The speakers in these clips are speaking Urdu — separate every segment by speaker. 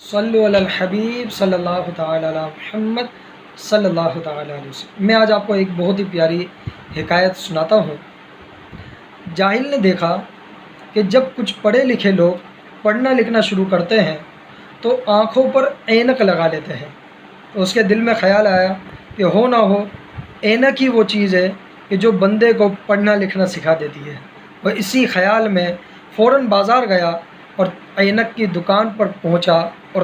Speaker 1: صلو علی الحبیب صلی اللہ تعالی علی محمد صلی اللہ تعالی علیہ وسلم۔ میں آج آپ کو ایک بہت ہی پیاری حکایت سناتا ہوں۔ جاہل نے دیکھا کہ جب کچھ پڑھے لکھے لوگ پڑھنا لکھنا شروع کرتے ہیں تو آنکھوں پر اینک لگا لیتے ہیں، تو اس کے دل میں خیال آیا کہ ہو نہ ہو اینک ہی وہ چیز ہے کہ جو بندے کو پڑھنا لکھنا سکھا دیتی ہے۔ وہ اسی خیال میں فوراً بازار گیا اور اینک کی دکان پر پہنچا اور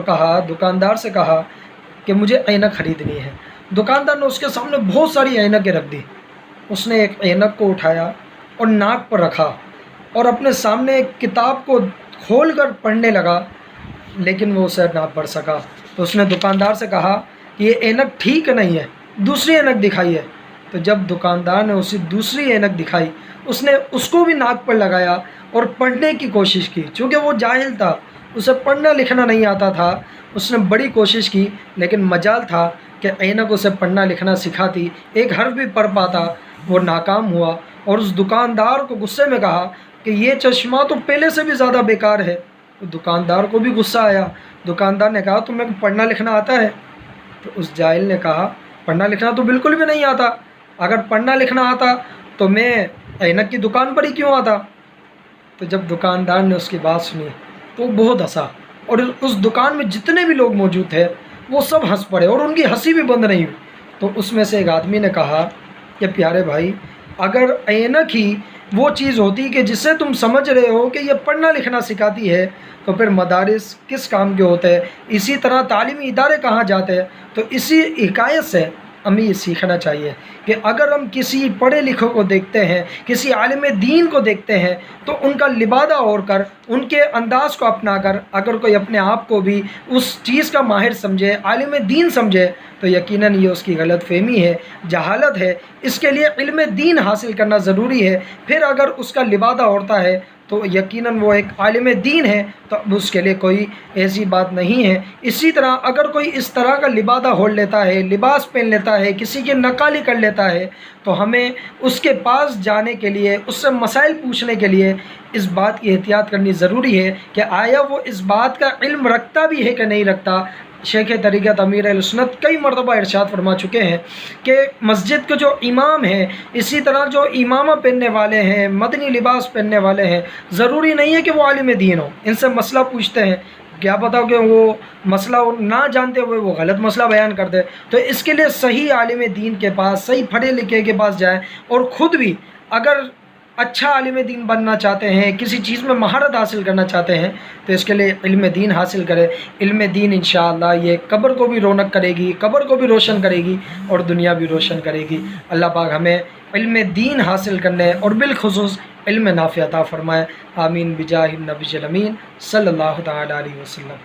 Speaker 1: دکاندار سے کہا کہ مجھے اینک خریدنی ہے۔ دکاندار نے اس کے سامنے بہت ساری اینکیں رکھ دی۔ اس نے ایک اینک کو اٹھایا اور ناک پر رکھا اور اپنے سامنے ایک کتاب کو کھول کر پڑھنے لگا، لیکن وہ اسے نہ پڑھ سکا۔ تو اس نے دکاندار سے کہا کہ یہ اینک ٹھیک نہیں ہے، دوسری اینک دکھائیے۔ تو جب دکاندار نے اسے دوسری اینک دکھائی، اس نے اس کو بھی ناک پر لگایا اور پڑھنے کی کوشش کی۔ چونکہ وہ جاہل تھا، اسے پڑھنا لکھنا نہیں آتا تھا، اس نے بڑی کوشش کی، لیکن مجال تھا کہ اینک اسے پڑھنا لکھنا سکھاتی، ایک حرف بھی پڑھ پاتا۔ وہ ناکام ہوا اور اس دکاندار کو غصے میں کہا کہ یہ چشمہ تو پہلے سے بھی زیادہ بیکار ہے۔ تو دکاندار کو بھی غصہ آیا۔ دکاندار نے کہا تمہیں پڑھنا لکھنا آتا ہے؟ تو اس جاہل نے کہا پڑھنا لکھنا تو بالکل بھی نہیں آتا، اگر پڑھنا لکھنا آتا تو میں اینک کی دکان پر ہی کیوں آتا؟ تو جب دکاندار نے اس کی بات سنی تو وہ بہت ہنسا، اور اس دکان میں جتنے بھی لوگ موجود تھے وہ سب ہنس پڑے اور ان کی ہنسی بھی بند نہیں ہوئی۔ تو اس میں سے ایک آدمی نے کہا کہ پیارے بھائی، اگر اینک ہی وہ چیز ہوتی کہ جسے تم سمجھ رہے ہو کہ یہ پڑھنا لکھنا سکھاتی ہے تو پھر مدارس کس کام کے ہوتے ہیں، اسی طرح تعلیمی ادارے کہاں جاتے ہیں؟ تو اسی حکایت سے ہمیں یہ سیکھنا چاہیے کہ اگر ہم کسی پڑھے لکھے کو دیکھتے ہیں، کسی عالم دین کو دیکھتے ہیں، تو ان کا لبادہ اوڑھ کر، ان کے انداز کو اپنا کر اگر کوئی اپنے آپ کو بھی اس چیز کا ماہر سمجھے، عالم دین سمجھے، تو یقیناً یہ اس کی غلط فہمی ہے، جہالت ہے۔ اس کے لیے علم دین حاصل کرنا ضروری ہے۔ پھر اگر اس کا لبادہ اوڑھتا ہے تو یقیناً وہ ایک عالم دین ہے، تو اب اس کے لیے کوئی ایسی بات نہیں ہے۔ اسی طرح اگر کوئی اس طرح کا لبادہ اوڑھ لیتا ہے، لباس پہن لیتا ہے، کسی کی نقالی کر لیتا ہے، تو ہمیں اس کے پاس جانے کے لیے، اس سے مسائل پوچھنے کے لیے اس بات کی احتیاط کرنی ضروری ہے کہ آیا وہ اس بات کا علم رکھتا بھی ہے کہ نہیں رکھتا۔ شیخ طریقت امیر اہل سنت کئی مرتبہ ارشاد فرما چکے ہیں کہ مسجد کے جو امام ہیں، اسی طرح جو امامہ پہننے والے ہیں، مدنی لباس پہننے والے ہیں، ضروری نہیں ہے کہ وہ عالم دین ہو۔ ان سے مسئلہ پوچھتے ہیں، کیا پتہ کہ وہ مسئلہ نہ جانتے ہوئے وہ غلط مسئلہ بیان کر دے۔ تو اس کے لیے صحیح عالم دین کے پاس، صحیح پڑھے لکھے کے پاس جائیں، اور خود بھی اگر اچھا عالم دین بننا چاہتے ہیں، کسی چیز میں مہارت حاصل کرنا چاہتے ہیں، تو اس کے لیے علم دین حاصل کرے۔ علم دین انشاءاللہ یہ قبر کو بھی رونق کرے گی، قبر کو بھی روشن کرے گی اور دنیا بھی روشن کرے گی۔ اللہ پاک ہمیں علم دین حاصل کرنے اور بالخصوص علم نافع عطا فرمائے۔ آمین بجاہ النبی الامین صلی اللہ تعالی علیہ وسلم۔